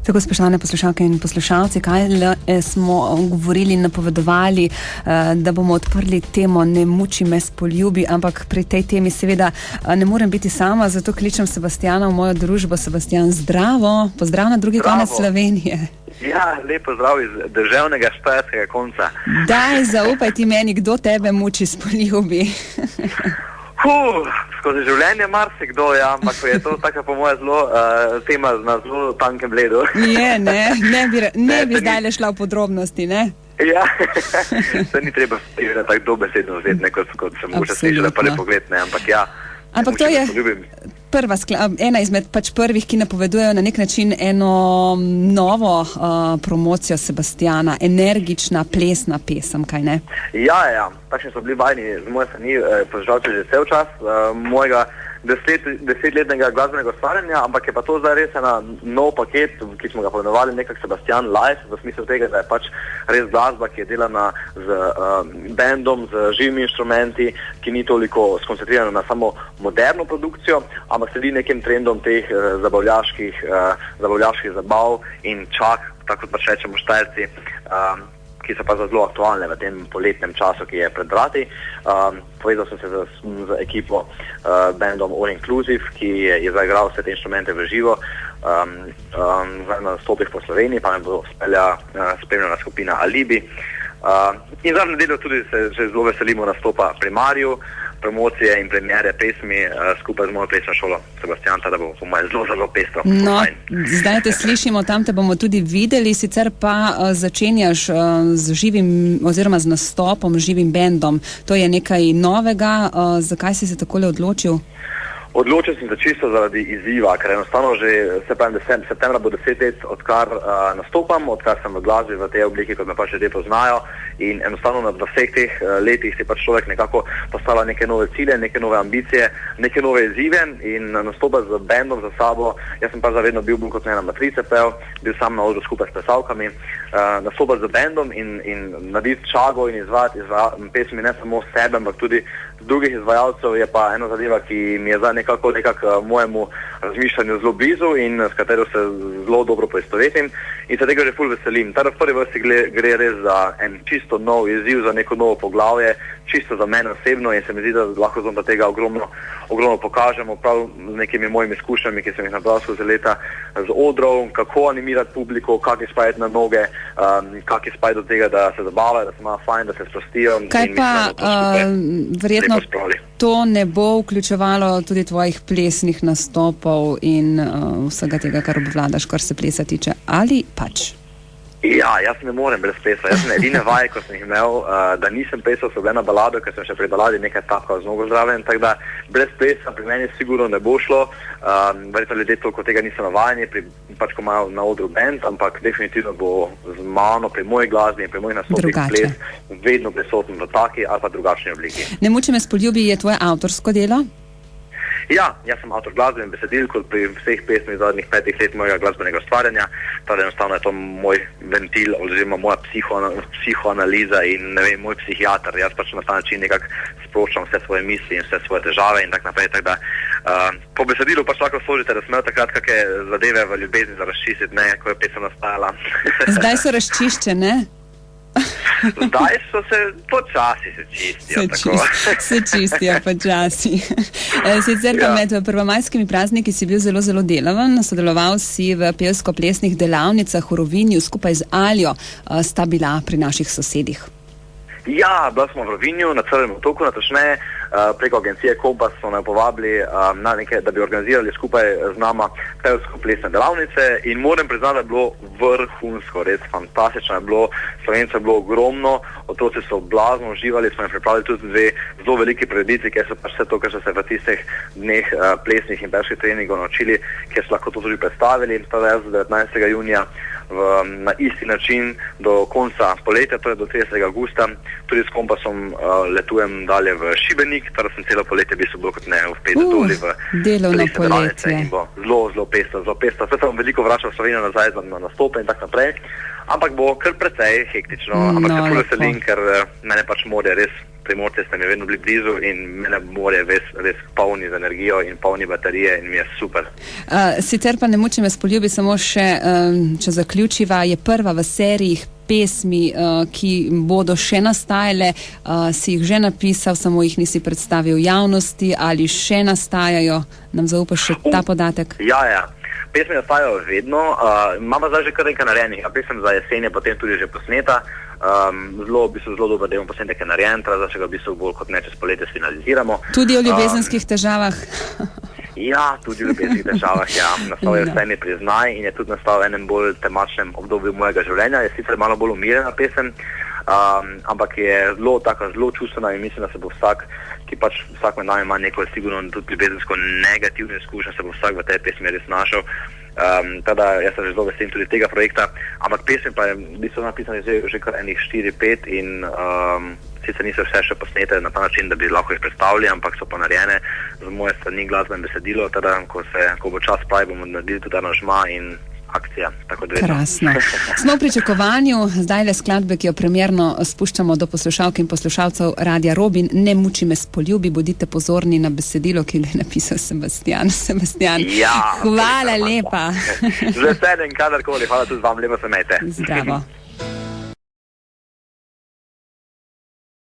Tako, spoštovane poslušalke in poslušalci, kaj smo govorili, napovedovali, da bomo odprli temo Ne muči me s poljubi, ampak pri tej temi seveda ne morem biti sama, zato kličem Sebastjana v mojo družbo. Sebastijan, zdravo, pozdrav na drugi konec Slovenije. Ja, lep pozdrav iz deževnega štajerskega konca. Daj, zaupaj ti meni, kdo tebe muči s poljubi. Skozi življenje marsikdo, ja, ampak je to tako po moje tema na zelo tankem ledu. Je, ne bi zdaj le šla v podrobnosti, ne? Ja, se ni treba tako dobesedno vzeti, kot sem mogoče slišala prvi pogled, ne, ampak ja. Ampak to je ena izmed prvih, ki napovedujejo na nek način eno novo promocijo Sebastjana, energična, plesna pesem, kaj ne? Ja, takšni so bili vajni z moje strani poslušalci že cel čas mojega desetletnega glasbenega ustvarjanja, ampak je pa to zdaj res ena nov paket, ki smo ga poimenovali nekako Sebastian Live, v smislu tega, da je pač res glasba, ki je delana z bandom, z živimi inštrumenti, ki ni toliko skoncentrirana na samo moderno produkcijo, ampak sledi nekim trendom teh zabavljaških zabav in čak, tako kot pač rečemo Štajerci, ki so pa zelo aktualne v tem poletnem času, ki je pred vrati. Povezal sem se z ekipo bandom All Inclusive, ki je zaigral vse te inštrumente v živo. Na nastopih po Sloveniji pa me bo spremljala skupina Alibi. In zadnjo nedeljo tudi se že zelo veselimo nastopa pri Mariju, promocije in premiere pesmi skupaj z mojo plesno šolo Sebastian, da bo po moje zelo pestro. No, zdaj te slišimo, tam te bomo tudi videli, sicer pa začenjaš z živim oziroma z nastopom, živim bandom. To je nekaj novega. Zakaj si se takole odločil? Odločil sem se čisto zaradi izziva, ker enostavno že septembra bo 10 let, odkar nastopam, odkar sem v glasbi v tej obliki, kot me pač ljudje poznajo, in enostavno na vseh teh letih si pač človek nekako postavlja neke nove cilje, neke nove ambicije, neke nove izzive in nastopa z bandom za sabo. Jaz sem pa zavedno bil kot ena matrice pel, bil sam na odru skupaj s plesalkami, nastopa z bandom in narediti čago in izvajati pesmi ne samo sebe, ampak tudi drugih izvajalcev je pa ena zadeva, ki mi je zdaj nekako mojemu razmišljanju zelo blizu in s katero se zelo dobro poistovetim in se tega že ful veselim. Ta v prvi vrsti gre res za en čisto nov izziv, za neko novo poglavje, čisto za mene osebno in se mi zdi, da lahko zelo tega ogromno pokažemo prav z nekimi mojimi izkušnjami, ki sem jih nabral skozi leta z odrov, kako animirati publiko, kako izpajati na noge, kako izpajati do tega, da se zabavajo, da se ima fajn, da se sprostijo. Kaj pa verjetno to ne bo vključevalo tudi tvojih plesnih nastopov in vsega tega, kar obvladaš, kar se plesa tiče, ali pač? Ja, jaz ne morem brez plesa. Jaz sem edine vaje, ko sem jih imel, da nisem plesal, so bile na balado, ker sem še pri baladi nekaj tapkal z nogo zraven, tako da brez plesa pri meni sigurno ne bo šlo. Verjetno ljudje toliko tega niso navajeni, pač ko imajo na odru band, ampak definitivno bo z mano pri moji glasbi in pri mojih nastopih ples vedno prisoten v taki ali pa drugačni obliki. Ne muči me s poljubi je tvoje avtorsko delo? Ja, jaz sem avtor glasbe in besedil, kot pri vseh pesmih zadnjih 5 let mojega glasbenega ustvarjanja. Torej enostavno je to moj ventil oziroma moja psihoanaliza in ne vem, moj psihiater. Jaz pač na ta način nekako sproščam vse svoje misli in vse svoje težave in tako naprej. Tako da po besedilu pač lahko složite, da sem imel takrat kakšne zadeve v ljubezni za razčistiti, ne, ko je pesem nastajala. Zdaj so razčiščene? Zdaj so se počasi se čistijo počasi. Sicer pa med prvomajskimi prazniki si bil zelo delaven, sodeloval si v pevsko-plesnih delavnicah v Rovinju skupaj z Aljo, sta bila pri naših sosedih. Ja, bila smo v Rovinju, na Crvenem otoku, natančneje preko agencije Kompas so me povabili da bi organizirali skupaj z nama pevsko-plesne delavnice in moram priznati, da je bilo vrhunsko, res fantastično je bilo, Slovencev je bilo ogromno, otroci so blazno uživali, smo jim pripravili tudi dve zelo veliki prireditvi, ker so pač vse to, kar so se v tistih dneh plesnih in pevskih treningov naučili, ker so lahko to tudi predstavili. Tada jaz 19. junija na isti način do konca poletja, torej do 30. augusta, tudi s Kompasom letujem dalje v Šibenik, torej sem celo poletje bil kot ne vpet doli v plesne delavnice in bo zelo pestro. Vse sem veliko vračal v Slovenijo nazaj na nastope in tako naprej, ampak bo kar precej hektično, ampak se ful veselim, ker mene pač morje res Primorci ste mi vedno bili blizu in mene more res polni z energijo in polni baterije in mi je super. Sicer pa Ne muči me s poljubi, samo še, če zaključiva, je prva v seriji pesmi, ki bodo še nastajale, si jih že napisal, samo jih nisi predstavil javnosti ali še nastajajo? Nam zaupaš še ta podatek? Ja. Pesmi nastajajo vedno. Imamo zdaj že kar nekaj narejenih. Pesem za jesen je potem tudi že posneta. Zelo dober del posnetek je narejen, zdaj še ga bolj kot ne čez poletje finaliziramo. Tudi o ljubezenskih težavah? Ja, tudi v ljubezenskih težavah, ja. Nastal je Vse mi priznaj in je tudi nastal v enem bolj temačnem obdobju mojega življenja. Je sicer malo bolj umirjena pesem, ampak je zelo čustvena in mislim, da se bo vsak med nami ima neko sigurno tudi ljubezensko negativno izkušnjo, se bo vsak v tej pesmi res našel. Tada jaz sem že zelo veselim tudi tega projekta, ampak pesmi pa so napisane že kar enih 4-5 in sicer niso vse še posnete na ta način, da bi lahko jih predstavili, ampak so pa narejene z moje strani glasbeno besedilo, tada ko bo čas pravi, bomo naredili tudi aranžma in akcija. Krasno. Smo v pričakovanju zdaj le skladbe, ki jo premierno spuščamo do poslušalk in poslušalcev Radia Robin. Ne muči me s poljubi, bodite pozorni na besedilo, ki ga je napisal Sebastian. Ja, hvala lepa. Z veseljem, kadarkoli, hvala tudi vam, lepo se imejte. Zdravo.